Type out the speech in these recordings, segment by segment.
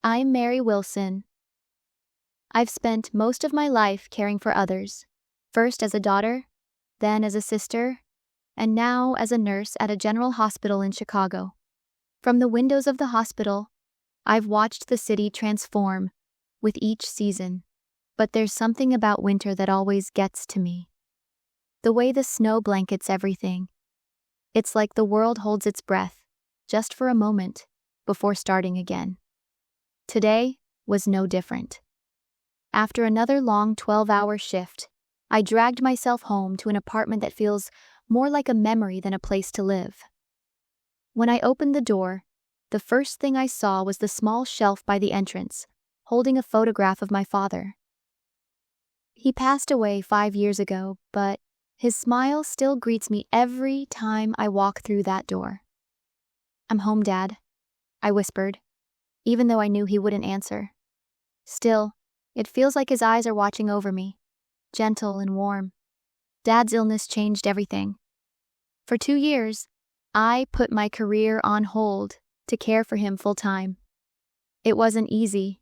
I'm Mary Wilson. I've spent most of my life caring for others, first as a daughter, then as a sister, and now as a nurse at a general hospital in Chicago. From the windows of the hospital, I've watched the city transform with each season, but there's something about winter that always gets to me. The way the snow blankets everything. It's like the world holds its breath, just for a moment, before starting again. Today was no different. After another long 12-hour shift, I dragged myself home to an apartment that feels more like a memory than a place to live. When I opened the door, the first thing I saw was the small shelf by the entrance, holding a photograph of my father. He passed away 5 years ago, but his smile still greets me every time I walk through that door. "I'm home, Dad," I whispered, even though I knew he wouldn't answer. Still, it feels like his eyes are watching over me, gentle and warm. Dad's illness changed everything. For 2 years, I put my career on hold to care for him full-time. It wasn't easy.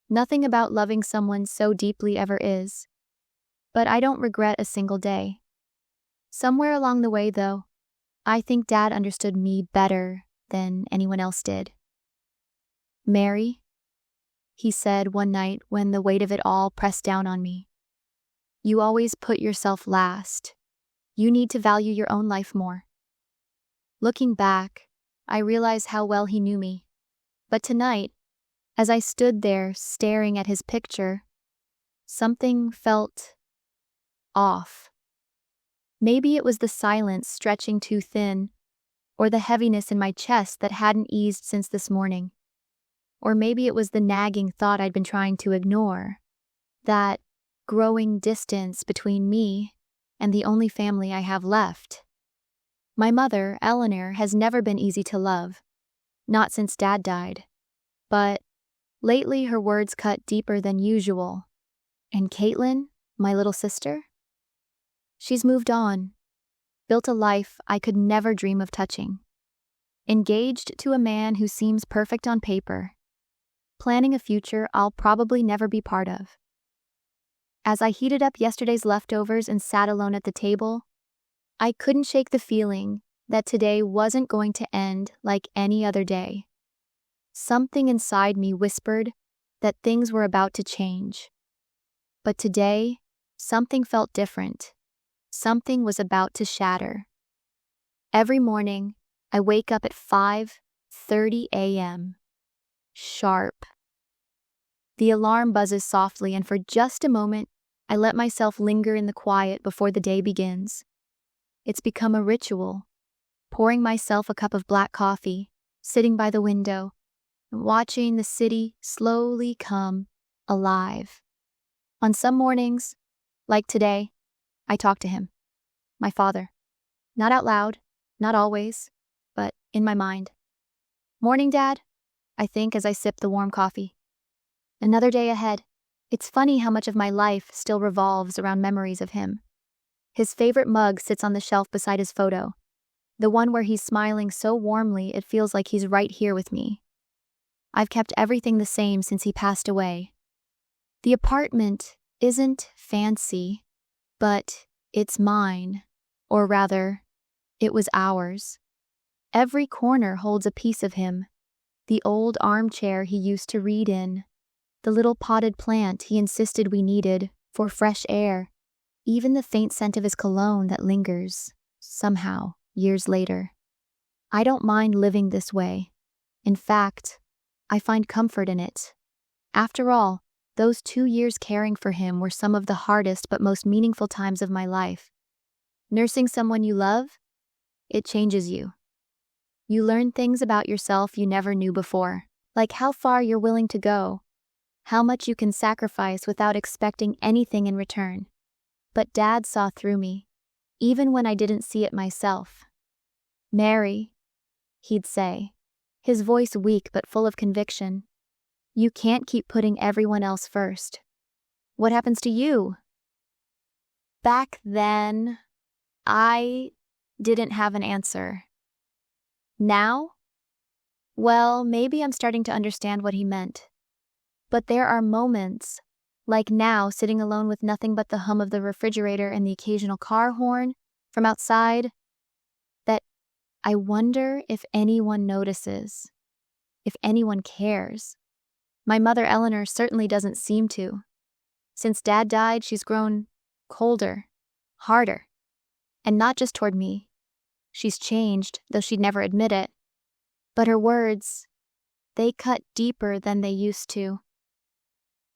Nothing about loving someone so deeply ever is. But I don't regret a single day. Somewhere along the way, though, I think Dad understood me better than anyone else did. "Mary," he said one night when the weight of it all pressed down on me, "you always put yourself last. You need to value your own life more." Looking back, I realize how well he knew me. But tonight, as I stood there staring at his picture, something felt off. Maybe it was the silence stretching too thin, or the heaviness in my chest that hadn't eased since this morning. Or maybe it was the nagging thought I'd been trying to ignore, that growing distance between me and the only family I have left. My mother, Eleanor, has never been easy to love, not since Dad died. But lately her words cut deeper than usual. And Caitlyn, my little sister? She's moved on, built a life I could never dream of touching. Engaged to a man who seems perfect on paper, planning a future I'll probably never be part of. As I heated up yesterday's leftovers and sat alone at the table, I couldn't shake the feeling that today wasn't going to end like any other day. Something inside me whispered that things were about to change. But today, something felt different. Something was about to shatter. Every morning, I wake up at 5:30 a.m. Sharp. The alarm buzzes softly, and for just a moment, I let myself linger in the quiet before the day begins. It's become a ritual, pouring myself a cup of black coffee, sitting by the window, and watching the city slowly come alive. On some mornings, like today, I talk to him, my father. Not out loud, not always, but in my mind. "Morning, Dad," I think as I sip the warm coffee. Another day ahead. It's funny how much of my life still revolves around memories of him. His favorite mug sits on the shelf beside his photo, the one where he's smiling so warmly it feels like he's right here with me. I've kept everything the same since he passed away. The apartment isn't fancy, but it's mine, or rather, it was ours. Every corner holds a piece of him. The old armchair he used to read in, the little potted plant he insisted we needed for fresh air, even the faint scent of his cologne that lingers, somehow, years later. I don't mind living this way. In fact, I find comfort in it. After all, those 2 years caring for him were some of the hardest but most meaningful times of my life. Nursing someone you love? It changes you. You learn things about yourself you never knew before, like how far you're willing to go, how much you can sacrifice without expecting anything in return. But Dad saw through me, even when I didn't see it myself. "Mary," he'd say, his voice weak but full of conviction, "you can't keep putting everyone else first. What happens to you?" Back then, I didn't have an answer. Now? Well, maybe I'm starting to understand what he meant. But there are moments, like now sitting alone with nothing but the hum of the refrigerator and the occasional car horn from outside, that I wonder if anyone notices, if anyone cares. My mother Eleanor certainly doesn't seem to. Since Dad died, she's grown colder, harder, and not just toward me. She's changed, though she'd never admit it. But her words, they cut deeper than they used to.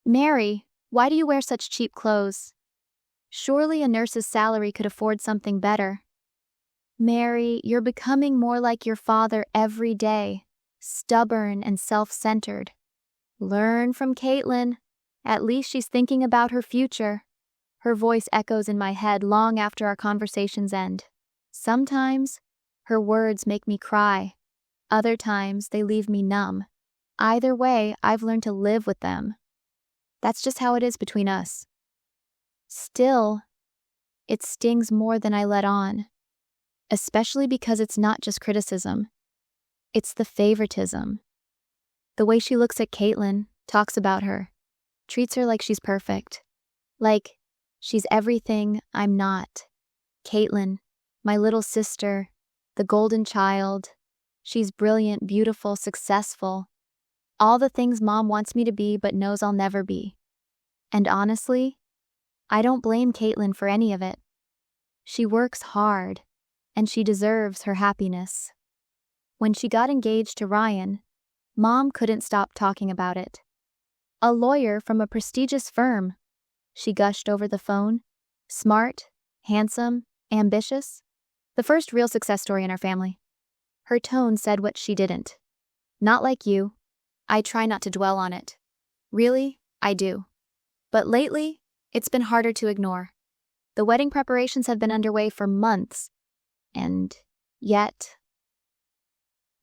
Mary, why do you wear such cheap clothes? Surely a nurse's salary could afford something better. Mary, you're becoming more like your father every day, stubborn and self-centered. Learn from Caitlyn. At least she's thinking about her future. Her voice echoes in my head long after our conversations end. Sometimes, her words make me cry. Other times, they leave me numb. Either way, I've learned to live with them. That's just how it is between us. Still, it stings more than I let on. Especially because it's not just criticism. It's the favoritism. The way she looks at Caitlyn, talks about her, treats her like she's perfect. Like she's everything I'm not. Caitlyn, my little sister, the golden child. She's brilliant, beautiful, successful. All the things Mom wants me to be but knows I'll never be. And honestly, I don't blame Caitlyn for any of it. She works hard, and she deserves her happiness. When she got engaged to Ryan, Mom couldn't stop talking about it. A lawyer from a prestigious firm, she gushed over the phone. Smart, handsome, ambitious. The first real success story in our family. Her tone said what she didn't. Not like you. I try not to dwell on it. Really, I do. But lately, it's been harder to ignore. The wedding preparations have been underway for months, and yet,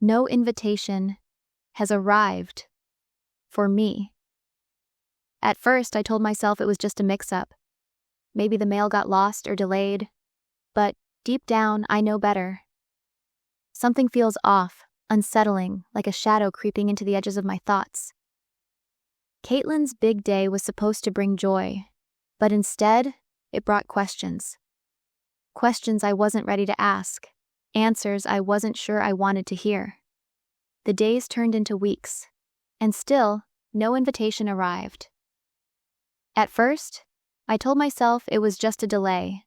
no invitation has arrived for me. At first, I told myself it was just a mix-up. Maybe the mail got lost or delayed, but deep down, I know better. Something feels off, unsettling, like a shadow creeping into the edges of my thoughts. Caitlyn's big day was supposed to bring joy, but instead, it brought questions. Questions I wasn't ready to ask, answers I wasn't sure I wanted to hear. The days turned into weeks, and still, no invitation arrived. At first, I told myself it was just a delay,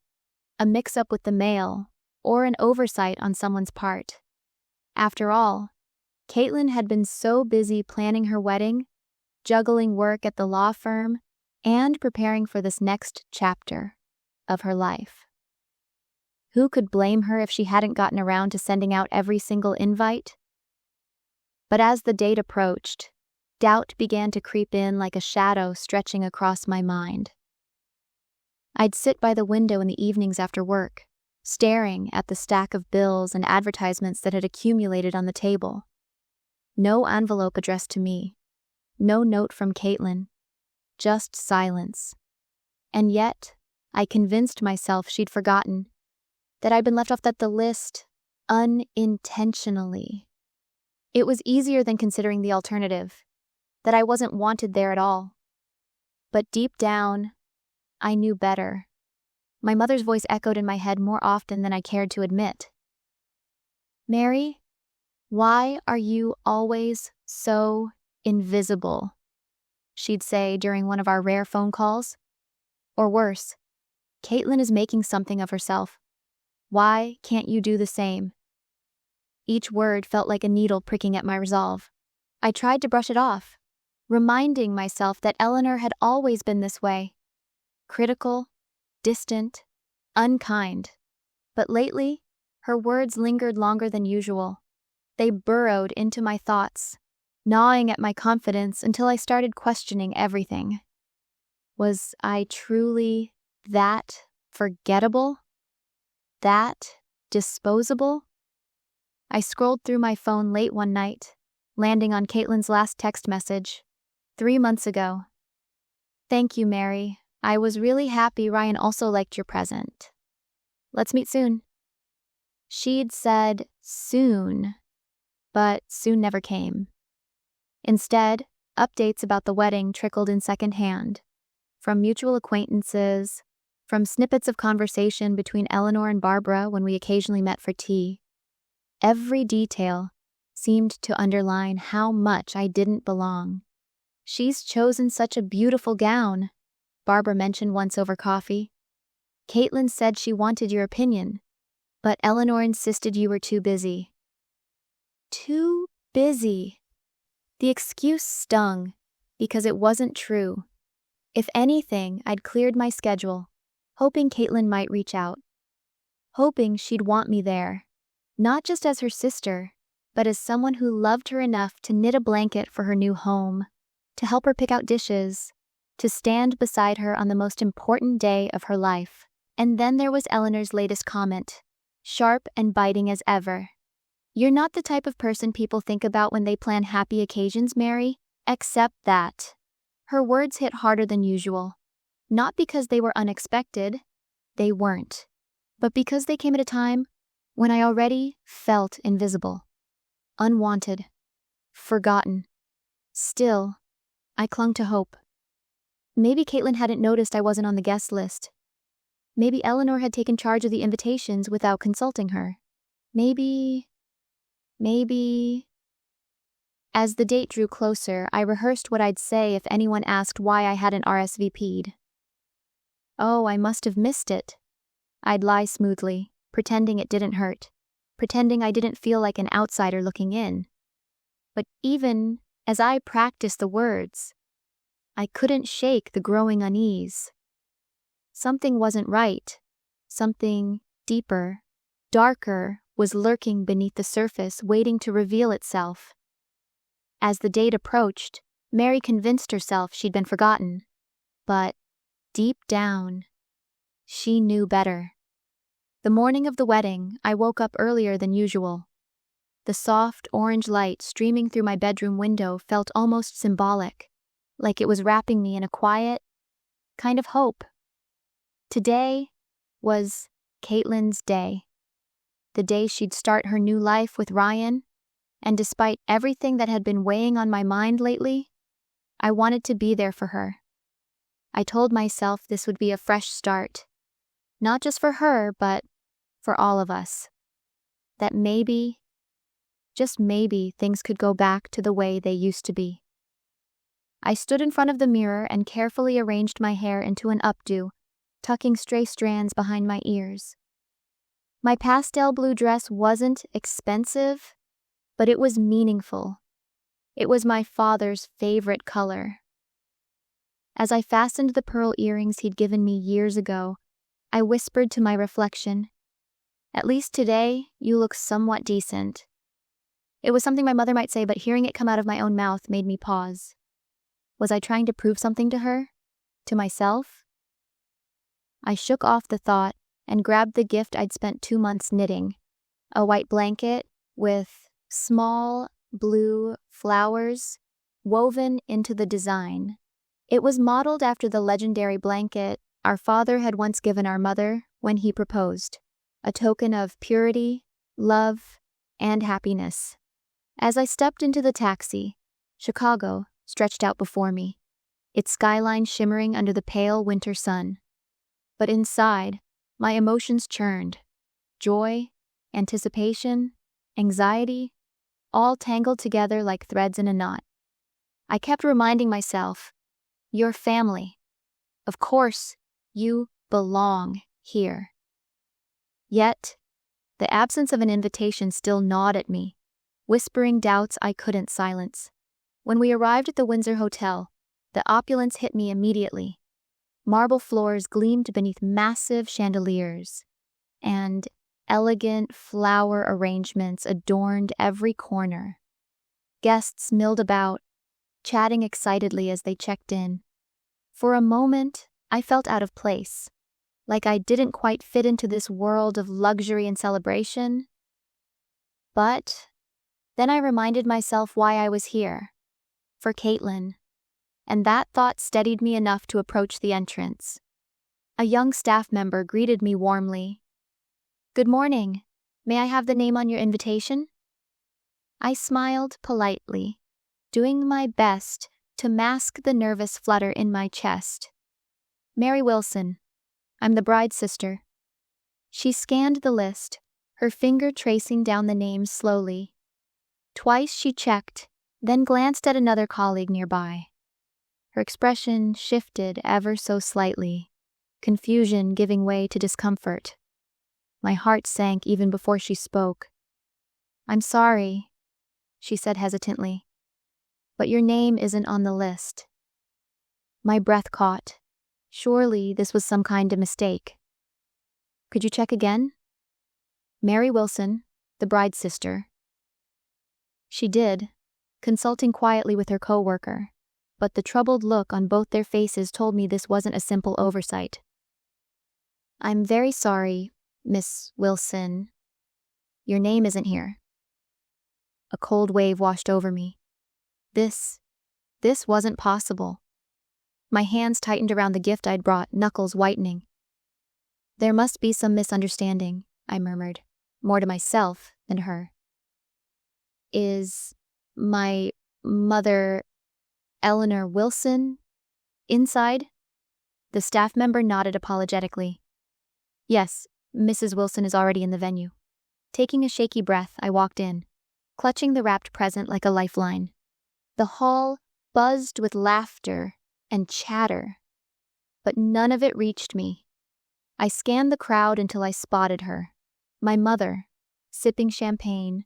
a mix-up with the mail, or an oversight on someone's part. After all, Caitlyn had been so busy planning her wedding, juggling work at the law firm, and preparing for this next chapter of her life. Who could blame her if she hadn't gotten around to sending out every single invite? But as the date approached, doubt began to creep in like a shadow stretching across my mind. I'd sit by the window in the evenings after work, staring at the stack of bills and advertisements that had accumulated on the table. No envelope addressed to me. No note from Caitlyn. Just silence. And yet, I convinced myself she'd forgotten, that I'd been left off the list unintentionally. It was easier than considering the alternative, that I wasn't wanted there at all. But deep down, I knew better. My mother's voice echoed in my head more often than I cared to admit. Mary, why are you always so invisible? She'd say during one of our rare phone calls. Or worse, Caitlyn is making something of herself. Why can't you do the same? Each word felt like a needle pricking at my resolve. I tried to brush it off, reminding myself that Eleanor had always been this way. Critical, distant, unkind. But lately, her words lingered longer than usual. They burrowed into my thoughts, gnawing at my confidence until I started questioning everything. Was I truly that forgettable? That disposable? I scrolled through my phone late one night, landing on Caitlyn's last text message, 3 months ago. Thank you, Mary. I was really happy Ryan also liked your present. Let's meet soon. She'd said soon, but soon never came. Instead, updates about the wedding trickled in secondhand, from mutual acquaintances, from snippets of conversation between Eleanor and Barbara when we occasionally met for tea. Every detail seemed to underline how much I didn't belong. "She's chosen such a beautiful gown," Barbara mentioned once over coffee. "Caitlyn said she wanted your opinion, but Eleanor insisted you were too busy." Too busy. The excuse stung because it wasn't true. If anything, I'd cleared my schedule, hoping Caitlyn might reach out, hoping she'd want me there, not just as her sister, but as someone who loved her enough to knit a blanket for her new home, to help her pick out dishes, to stand beside her on the most important day of her life. And then there was Eleanor's latest comment, sharp and biting as ever. "You're not the type of person people think about when they plan happy occasions, Mary. Accept that." Her words hit harder than usual. Not because they were unexpected, they weren't, but because they came at a time when I already felt invisible, unwanted, forgotten. Still, I clung to hope. Maybe Caitlyn hadn't noticed I wasn't on the guest list. Maybe Eleanor had taken charge of the invitations without consulting her. Maybe... As the date drew closer, I rehearsed what I'd say if anyone asked why I hadn't RSVP'd. "Oh, I must have missed it." I'd lie smoothly, pretending it didn't hurt, pretending I didn't feel like an outsider looking in. But even as I practiced the words, I couldn't shake the growing unease. Something wasn't right. Something deeper, darker, was lurking beneath the surface, waiting to reveal itself. As the date approached, Mary convinced herself she'd been forgotten. But deep down, she knew better. The morning of the wedding, I woke up earlier than usual. The soft orange light streaming through my bedroom window felt almost symbolic, like it was wrapping me in a quiet kind of hope. Today was Caitlyn's day. The day she'd start her new life with Ryan, and despite everything that had been weighing on my mind lately, I wanted to be there for her. I told myself this would be a fresh start, not just for her, but for all of us. That maybe, just maybe, things could go back to the way they used to be. I stood in front of the mirror and carefully arranged my hair into an updo, tucking stray strands behind my ears. My pastel blue dress wasn't expensive, but it was meaningful. It was my father's favorite color. As I fastened the pearl earrings he'd given me years ago, I whispered to my reflection, "At least today, you look somewhat decent." It was something my mother might say, but hearing it come out of my own mouth made me pause. Was I trying to prove something to her? To myself? I shook off the thought and grabbed the gift I'd spent 2 months knitting, a white blanket with small blue flowers woven into the design. It was modeled after the legendary blanket our father had once given our mother when he proposed, a token of purity, love, and happiness. As I stepped into the taxi, Chicago stretched out before me, its skyline shimmering under the pale winter sun. But inside, my emotions churned. Joy, anticipation, anxiety, all tangled together like threads in a knot. I kept reminding myself, "Your family. Of course, you belong here." Yet, the absence of an invitation still gnawed at me, whispering doubts I couldn't silence. When we arrived at the Windsor Hotel, the opulence hit me immediately. Marble floors gleamed beneath massive chandeliers, and elegant flower arrangements adorned every corner. Guests milled about, chatting excitedly as they checked in. For a moment, I felt out of place, like I didn't quite fit into this world of luxury and celebration. But then I reminded myself why I was here. For Caitlyn. And that thought steadied me enough to approach the entrance. A young staff member greeted me warmly. "Good morning. May I have the name on your invitation?" I smiled politely, doing my best to mask the nervous flutter in my chest. Mary Wilson. I'm the bride's sister. She scanned the list, her finger tracing down the names slowly. Twice she checked, then glanced at another colleague nearby. Her expression shifted ever so slightly, confusion giving way to discomfort. My heart sank even before she spoke. I'm sorry, she said hesitantly, but your name isn't on the list. My breath caught. Surely this was some kind of mistake. Could you check again? Mary Wilson, the bride's sister. She did, consulting quietly with her co-worker, but the troubled look on both their faces told me this wasn't a simple oversight. I'm very sorry, Miss Wilson. Your name isn't here. A cold wave washed over me. This wasn't possible. My hands tightened around the gift I'd brought, knuckles whitening. There must be some misunderstanding, I murmured, more to myself than her. Is my mother, Eleanor Wilson, inside? The staff member nodded apologetically. Yes, Mrs. Wilson is already in the venue. Taking a shaky breath, I walked in, clutching the wrapped present like a lifeline. The hall buzzed with laughter and chatter, but none of it reached me. I scanned the crowd until I spotted her, my mother, sipping champagne,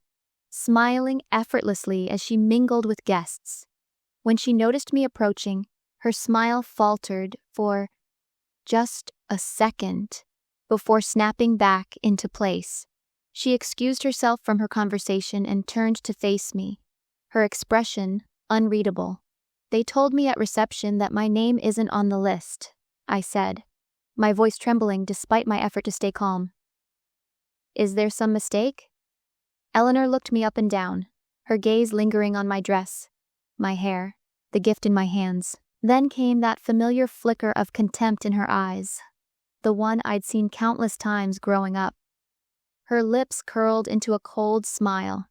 smiling effortlessly as she mingled with guests. When she noticed me approaching, her smile faltered for just a second before snapping back into place. She excused herself from her conversation and turned to face me, her expression unreadable. They told me at reception that my name isn't on the list, I said, my voice trembling despite my effort to stay calm. Is there some mistake? Eleanor looked me up and down, her gaze lingering on my dress, my hair, the gift in my hands. Then came that familiar flicker of contempt in her eyes, the one I'd seen countless times growing up. Her lips curled into a cold smile.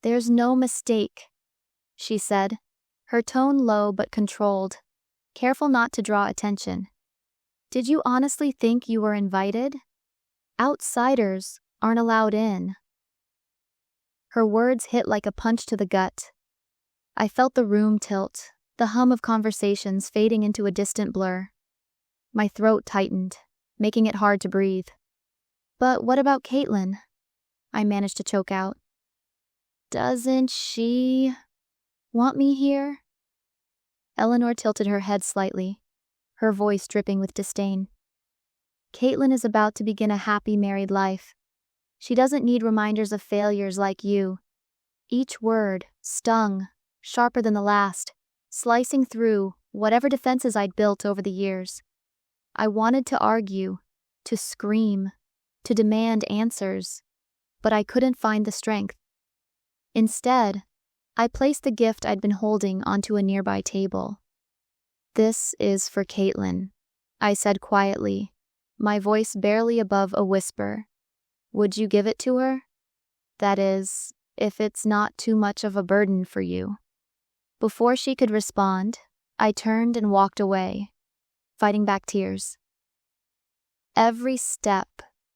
There's no mistake, she said, her tone low but controlled, careful not to draw attention. Did you honestly think you were invited? Outsiders aren't allowed in. Her words hit like a punch to the gut. I felt the room tilt, the hum of conversations fading into a distant blur. My throat tightened, making it hard to breathe. But what about Caitlyn? I managed to choke out. Doesn't she want me here? Eleanor tilted her head slightly, her voice dripping with disdain. Caitlyn is about to begin a happy married life. She doesn't need reminders of failures like you. Each word stung, sharper than the last, slicing through whatever defenses I'd built over the years. I wanted to argue, to scream, to demand answers, but I couldn't find the strength. Instead, I placed the gift I'd been holding onto a nearby table. This is for Caitlyn, I said quietly, my voice barely above a whisper. Would you give it to her? That is, if it's not too much of a burden for you. Before she could respond, I turned and walked away, fighting back tears. Every step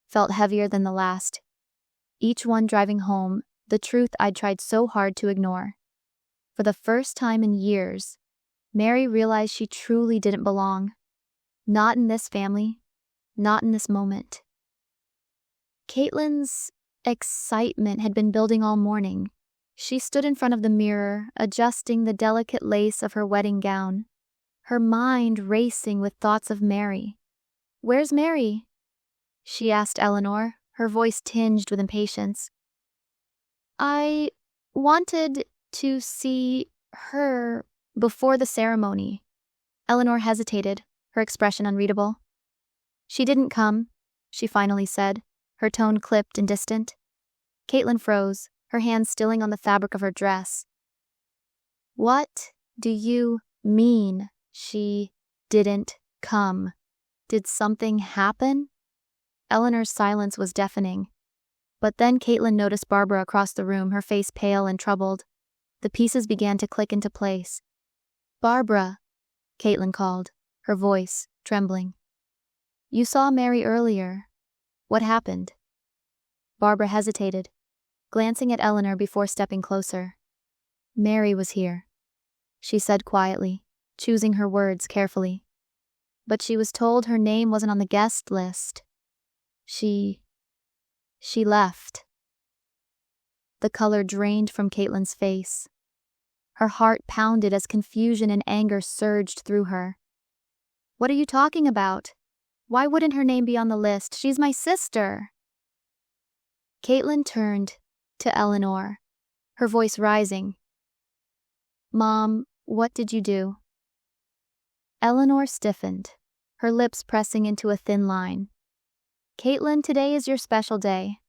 felt heavier than the last, each one driving home the truth I'd tried so hard to ignore. For the first time in years, Mary realized she truly didn't belong. Not in this family, not in this moment. Caitlyn's excitement had been building all morning. She stood in front of the mirror, adjusting the delicate lace of her wedding gown, her mind racing with thoughts of Mary. Where's Mary? She asked Eleanor, her voice tinged with impatience. I wanted to see her before the ceremony. Eleanor hesitated, her expression unreadable. She didn't come, she finally said, her tone clipped and distant. Caitlyn froze, her hands stilling on the fabric of her dress. What do you mean she didn't come? Did something happen? Eleanor's silence was deafening. But then Caitlyn noticed Barbara across the room, her face pale and troubled. The pieces began to click into place. Barbara, Caitlyn called, her voice trembling. You saw Mary earlier. What happened? Barbara hesitated, glancing at Eleanor before stepping closer. Mary was here, she said quietly, choosing her words carefully. But she was told her name wasn't on the guest list. She left. The color drained from Caitlyn's face. Her heart pounded as confusion and anger surged through her. What are you talking about? Why wouldn't her name be on the list? She's my sister. Caitlyn turned to Eleanor, her voice rising. Mom, what did you do? Eleanor stiffened, her lips pressing into a thin line. Caitlyn, today is your special day.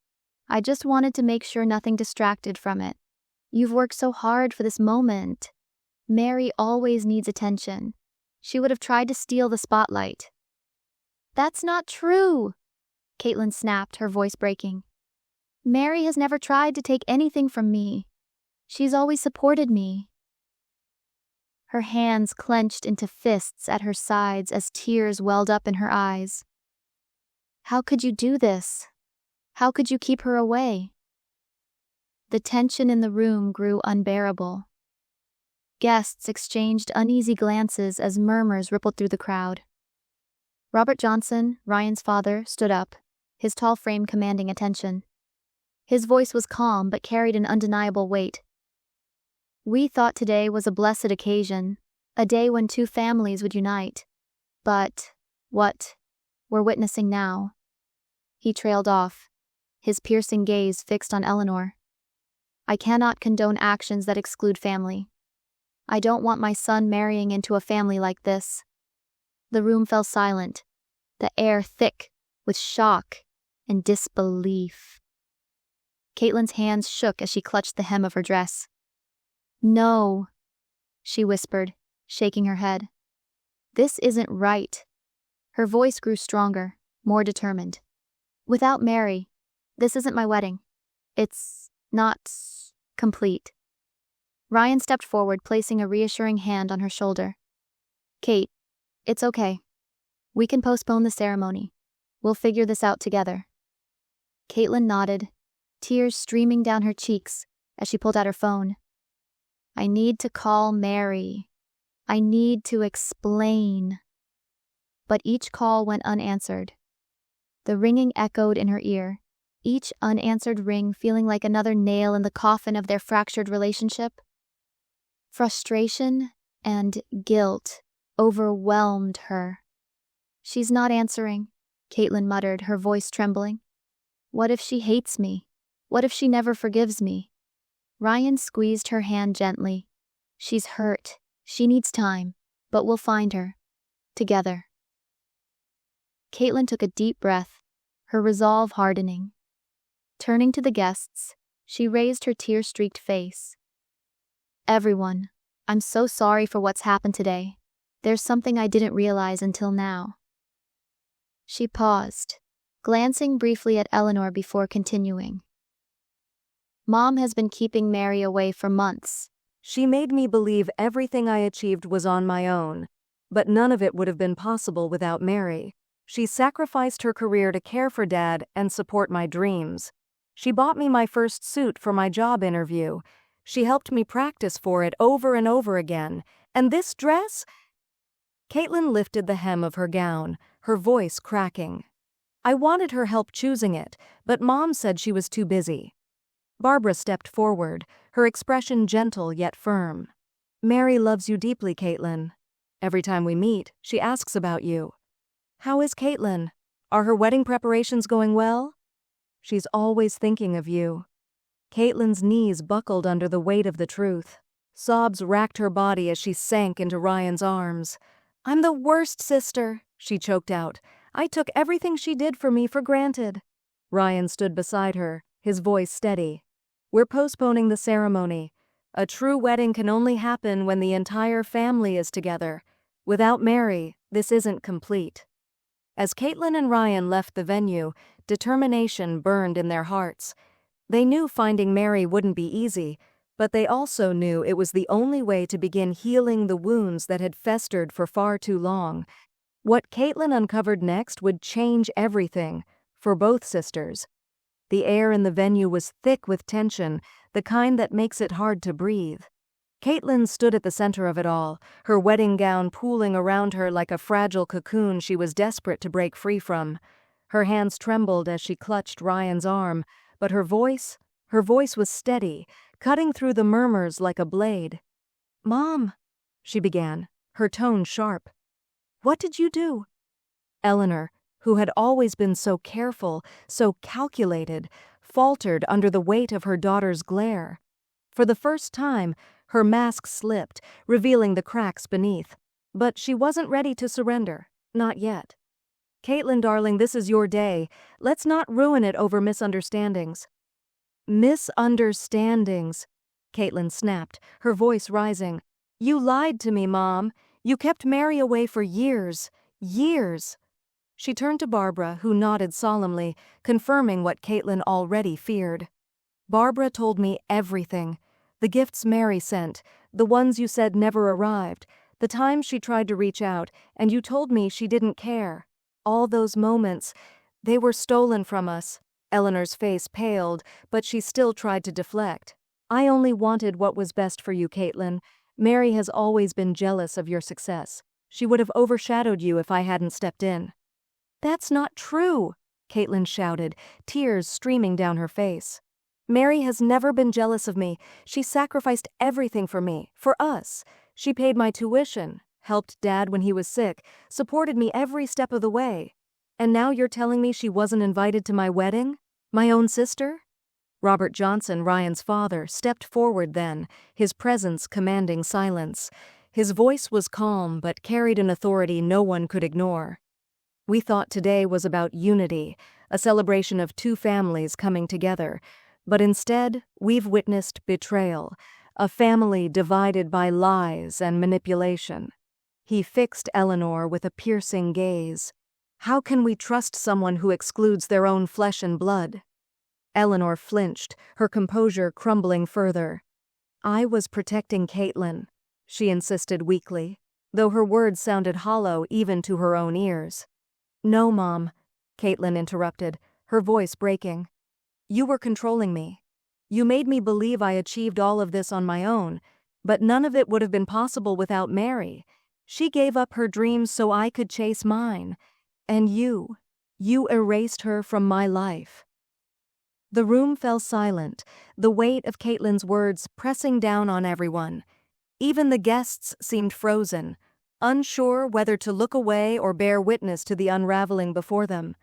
I just wanted to make sure nothing distracted from it. You've worked so hard for this moment. Mary always needs attention. She would have tried to steal the spotlight. That's not true, Caitlyn snapped, her voice breaking. Mary has never tried to take anything from me. She's always supported me. Her hands clenched into fists at her sides as tears welled up in her eyes. How could you do this? How could you keep her away? The tension in the room grew unbearable. Guests exchanged uneasy glances as murmurs rippled through the crowd. Robert Johnson, Ryan's father, stood up, his tall frame commanding attention. His voice was calm but carried an undeniable weight. We thought today was a blessed occasion, a day when two families would unite. But what we're witnessing now? He trailed off, his piercing gaze fixed on Eleanor. I cannot condone actions that exclude family. I don't want my son marrying into a family like this. The room fell silent, the air thick with shock and disbelief. Caitlyn's hands shook as she clutched the hem of her dress. No, she whispered, shaking her head. This isn't right. Her voice grew stronger, more determined. Without Mary, this isn't my wedding. It's not complete. Ryan stepped forward, placing a reassuring hand on her shoulder. Kate, it's okay. We can postpone the ceremony. We'll figure this out together. Caitlyn nodded, tears streaming down her cheeks as she pulled out her phone. I need to call Mary. I need to explain. But each call went unanswered. The ringing echoed in her ear, each unanswered ring feeling like another nail in the coffin of their fractured relationship. Frustration and guilt overwhelmed her. She's not answering, Caitlyn muttered, her voice trembling. What if she hates me? What if she never forgives me? Ryan squeezed her hand gently. She's hurt. She needs time, but we'll find her. Together. Caitlyn took a deep breath, her resolve hardening. Turning to the guests, she raised her tear-streaked face. Everyone, I'm so sorry for what's happened today. There's something I didn't realize until now. She paused, glancing briefly at Eleanor before continuing. Mom has been keeping Mary away for months. She made me believe everything I achieved was on my own, but none of it would have been possible without Mary. She sacrificed her career to care for Dad and support my dreams. She bought me my first suit for my job interview. She helped me practice for it over and over again. And this dress? Caitlyn lifted the hem of her gown, her voice cracking. I wanted her help choosing it, but Mom said she was too busy. Barbara stepped forward, her expression gentle yet firm. Mary loves you deeply, Caitlyn. Every time we meet, she asks about you. How is Caitlyn? Are her wedding preparations going well? She's always thinking of you. Caitlyn's knees buckled under the weight of the truth. Sobs racked her body as she sank into Ryan's arms. I'm the worst sister, she choked out. I took everything she did for me for granted. Ryan stood beside her, his voice steady. We're postponing the ceremony. A true wedding can only happen when the entire family is together. Without Mary, this isn't complete. As Caitlyn and Ryan left the venue, determination burned in their hearts. They knew finding Mary wouldn't be easy, But they also knew it was the only way to begin healing the wounds that had festered for far too long. What Caitlyn uncovered next would change everything, for both sisters. The air in the venue was thick with tension, the kind that makes it hard to breathe. Caitlyn stood at the center of it all, her wedding gown pooling around her like a fragile cocoon she was desperate to break free from. Her hands trembled as she clutched Ryan's arm, but her voice was steady, cutting through the murmurs like a blade. "Mom," she began, her tone sharp. "What did you do?" Eleanor, who had always been so careful, so calculated, faltered under the weight of her daughter's glare. For the first time, her mask slipped, revealing the cracks beneath. But she wasn't ready to surrender, not yet. "Caitlyn, darling, this is your day. Let's not ruin it over misunderstandings." "Misunderstandings," Caitlyn snapped, her voice rising. "You lied to me, Mom. You kept Mary away for years. Years." She turned to Barbara, who nodded solemnly, confirming what Caitlyn already feared. "Barbara told me everything. The gifts Mary sent, the ones you said never arrived, the times she tried to reach out, and you told me she didn't care. All those moments, they were stolen from us." Eleanor's face paled, but she still tried to deflect. "I only wanted what was best for you, Caitlyn. Mary has always been jealous of your success. She would have overshadowed you if I hadn't stepped in." "That's not true," Caitlyn shouted, tears streaming down her face. "Mary has never been jealous of me. She sacrificed everything for me, for us. She paid my tuition, helped Dad when he was sick, supported me every step of the way. And now you're telling me she wasn't invited to my wedding? My own sister?" Robert Johnson, Ryan's father, stepped forward then, his presence commanding silence. His voice was calm but carried an authority no one could ignore. "We thought today was about unity, a celebration of two families coming together. But instead, we've witnessed betrayal, a family divided by lies and manipulation." He fixed Eleanor with a piercing gaze. "How can we trust someone who excludes their own flesh and blood?" Eleanor flinched, her composure crumbling further. "I was protecting Caitlyn," she insisted weakly, though her words sounded hollow even to her own ears. "No, Mom," Caitlyn interrupted, her voice breaking. "You were controlling me. You made me believe I achieved all of this on my own, but none of it would have been possible without Mary. She gave up her dreams so I could chase mine. And you erased her from my life." The room fell silent, the weight of Caitlyn's words pressing down on everyone. Even the guests seemed frozen, unsure whether to look away or bear witness to the unraveling before them.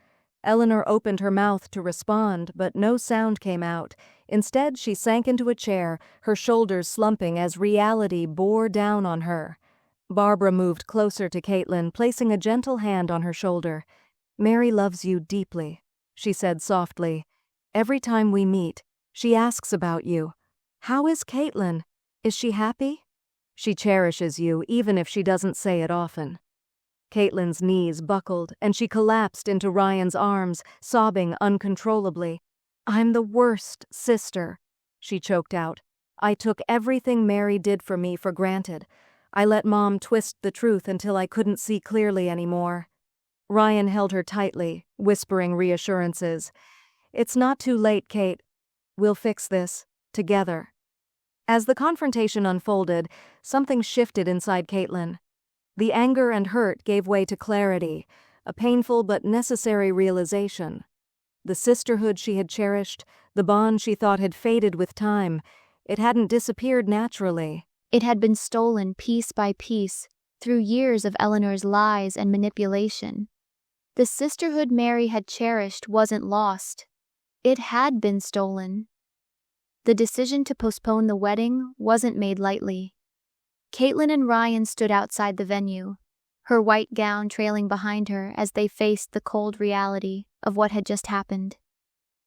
Eleanor opened her mouth to respond, but no sound came out. Instead, she sank into a chair, her shoulders slumping as reality bore down on her. Barbara moved closer to Caitlyn, placing a gentle hand on her shoulder. "Mary loves you deeply," she said softly. "Every time we meet, she asks about you. How is Caitlyn? Is she happy? She cherishes you, even if she doesn't say it often." Caitlyn's knees buckled, and she collapsed into Ryan's arms, sobbing uncontrollably. "I'm the worst sister," she choked out. "I took everything Mary did for me for granted. I let Mom twist the truth until I couldn't see clearly anymore." Ryan held her tightly, whispering reassurances. "It's not too late, Kate. We'll fix this, together." As the confrontation unfolded, something shifted inside Caitlyn. The anger and hurt gave way to clarity, a painful but necessary realization. The sisterhood she had cherished, the bond she thought had faded with time, it hadn't disappeared naturally. It had been stolen piece by piece through years of Eleanor's lies and manipulation. The sisterhood Mary had cherished wasn't lost. It had been stolen. The decision to postpone the wedding wasn't made lightly. Caitlyn and Ryan stood outside the venue, her white gown trailing behind her as they faced the cold reality of what had just happened.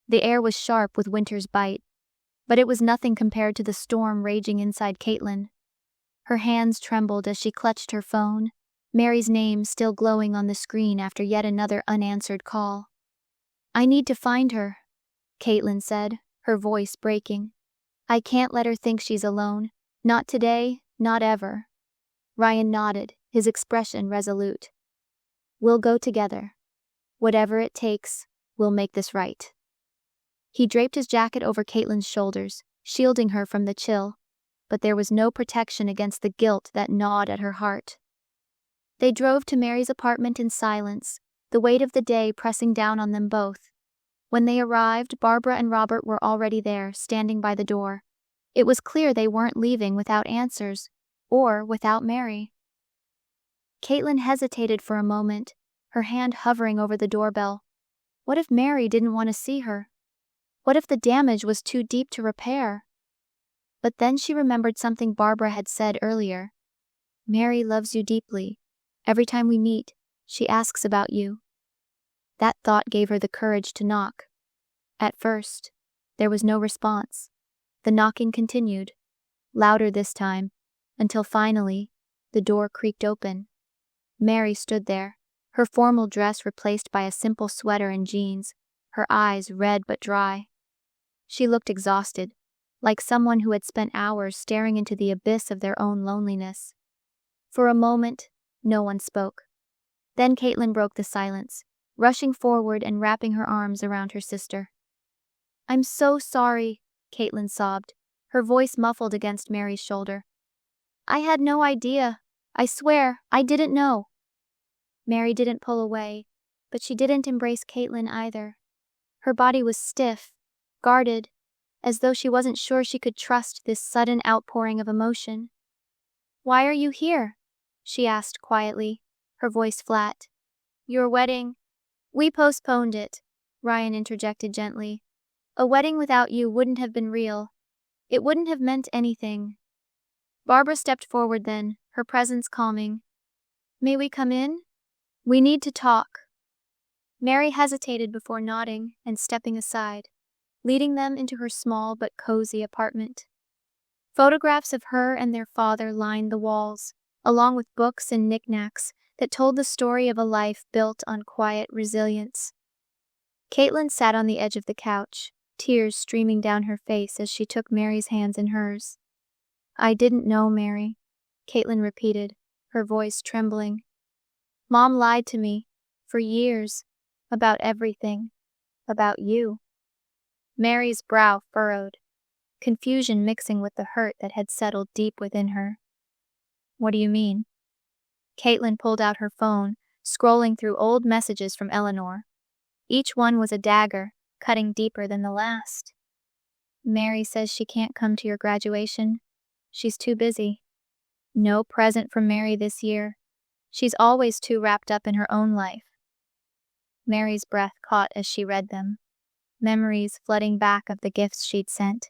The air was sharp with winter's bite, but it was nothing compared to the storm raging inside Caitlyn. Her hands trembled as she clutched her phone, Mary's name still glowing on the screen after yet another unanswered call. "I need to find her," Caitlyn said, her voice breaking. I can't let her think she's alone. Not today, not ever. Ryan nodded, his expression resolute. We'll go together. Whatever it takes, we'll make this right. He draped his jacket over Caitlyn's shoulders, shielding her from the chill, but there was no protection against the guilt that gnawed at her heart. They drove to Mary's apartment in silence, the weight of the day pressing down on them both. When they arrived, Barbara and Robert were already there, standing by the door. It was clear they weren't leaving without answers, or without Mary. Caitlyn hesitated for a moment, her hand hovering over the doorbell. What if Mary didn't want to see her? What if the damage was too deep to repair? But then she remembered something Barbara had said earlier. Mary loves you deeply. Every time we meet, she asks about you. That thought gave her the courage to knock. At first, there was no response. The knocking continued, louder this time, until finally, the door creaked open. Mary stood there, her formal dress replaced by a simple sweater and jeans, her eyes red but dry. She looked exhausted, like someone who had spent hours staring into the abyss of their own loneliness. For a moment, no one spoke. Then Caitlyn broke the silence, rushing forward and wrapping her arms around her sister. I'm so sorry, Caitlyn sobbed, her voice muffled against Mary's shoulder. I had no idea. I swear, I didn't know. Mary didn't pull away, but she didn't embrace Caitlyn either. Her body was stiff, guarded, as though she wasn't sure she could trust this sudden outpouring of emotion. Why are you here? She asked quietly, her voice flat. Your wedding? We postponed it, Ryan interjected gently. A wedding without you wouldn't have been real. It wouldn't have meant anything. Barbara stepped forward then, her presence calming. May we come in? We need to talk. Mary hesitated before nodding and stepping aside, leading them into her small but cozy apartment. Photographs of her and their father lined the walls, along with books and knickknacks that told the story of a life built on quiet resilience. Caitlyn sat on the edge of the couch, tears streaming down her face as she took Mary's hands in hers. I didn't know, Mary, Caitlyn repeated, her voice trembling. Mom lied to me, for years, about everything, about you. Mary's brow furrowed, confusion mixing with the hurt that had settled deep within her. What do you mean? Caitlyn pulled out her phone, scrolling through old messages from Eleanor. Each one was a dagger, cutting deeper than the last. Mary says she can't come to your graduation. She's too busy. No present from Mary this year. She's always too wrapped up in her own life. Mary's breath caught as she read them, memories flooding back of the gifts she'd sent,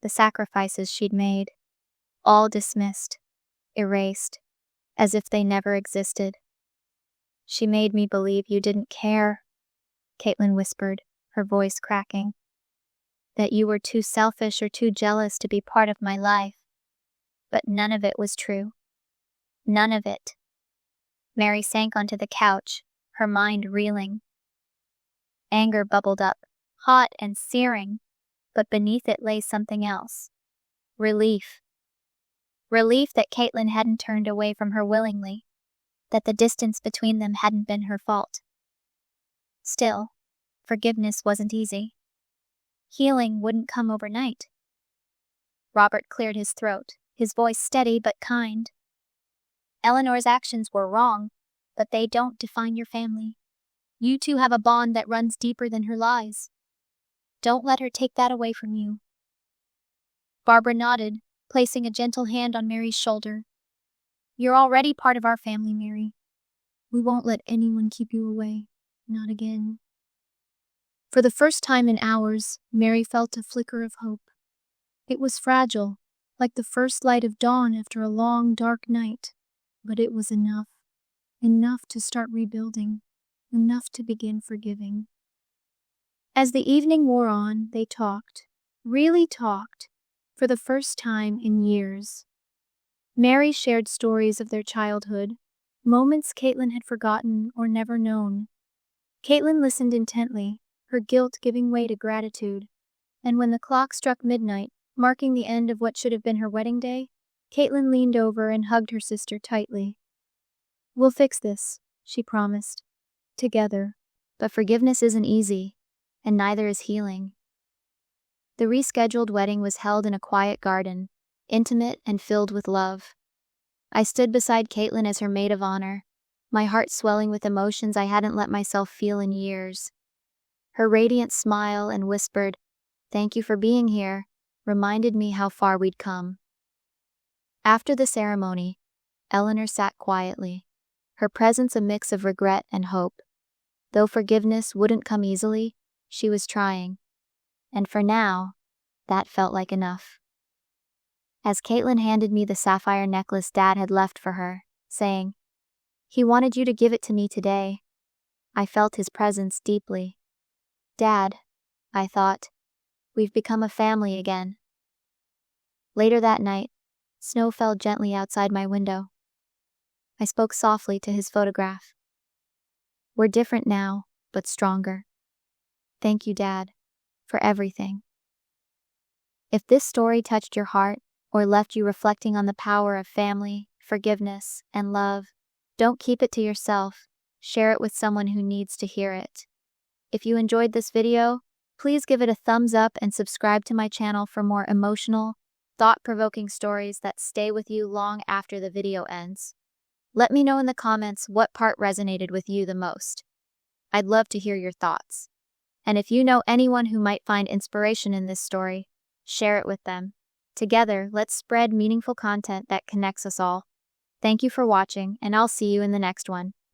the sacrifices she'd made, all dismissed, erased, as if they never existed. She made me believe you didn't care, Caitlyn whispered, her voice cracking. That you were too selfish or too jealous to be part of my life. But none of it was true. None of it. Mary sank onto the couch, her mind reeling. Anger bubbled up, hot and searing, but beneath it lay something else. Relief. Relief that Caitlyn hadn't turned away from her willingly, that the distance between them hadn't been her fault. Still, forgiveness wasn't easy. Healing wouldn't come overnight. Robert cleared his throat, his voice steady but kind. Eleanor's actions were wrong, but they don't define your family. You two have a bond that runs deeper than her lies. Don't let her take that away from you. Barbara nodded, placing a gentle hand on Mary's shoulder. You're already part of our family, Mary. We won't let anyone keep you away. Not again. For the first time in hours, Mary felt a flicker of hope. It was fragile, like the first light of dawn after a long, dark night. But it was enough. Enough to start rebuilding. Enough to begin forgiving. As the evening wore on, they talked. Really talked. For the first time in years. Mary shared stories of their childhood, moments Caitlyn had forgotten or never known. Caitlyn listened intently, her guilt giving way to gratitude, and when the clock struck midnight, Marking the end of what should have been her wedding day, Caitlyn leaned over and hugged her sister tightly. "We'll fix this," she promised. "Together." But forgiveness isn't easy, and neither is healing. The rescheduled wedding was held in a quiet garden, intimate and filled with love. I stood beside Caitlyn as her maid of honor, my heart swelling with emotions I hadn't let myself feel in years. Her radiant smile and whispered, "Thank you for being here," reminded me how far we'd come. After the ceremony, Eleanor sat quietly, her presence a mix of regret and hope. Though forgiveness wouldn't come easily, she was trying. And for now, that felt like enough. As Caitlyn handed me the sapphire necklace Dad had left for her, saying, "He wanted you to give it to me today," I felt his presence deeply. "Dad," I thought, "we've become a family again." Later that night, snow fell gently outside my window. I spoke softly to his photograph. "We're different now, but stronger. Thank you, Dad, for everything." If this story touched your heart or left you reflecting on the power of family, forgiveness, and love, don't keep it to yourself. Share it with someone who needs to hear it. If you enjoyed this video, please give it a thumbs up and subscribe to my channel for more emotional, thought-provoking stories that stay with you long after the video ends. Let me know in the comments what part resonated with you the most. I'd love to hear your thoughts. And if you know anyone who might find inspiration in this story, share it with them. Together, let's spread meaningful content that connects us all. Thank you for watching, and I'll see you in the next one.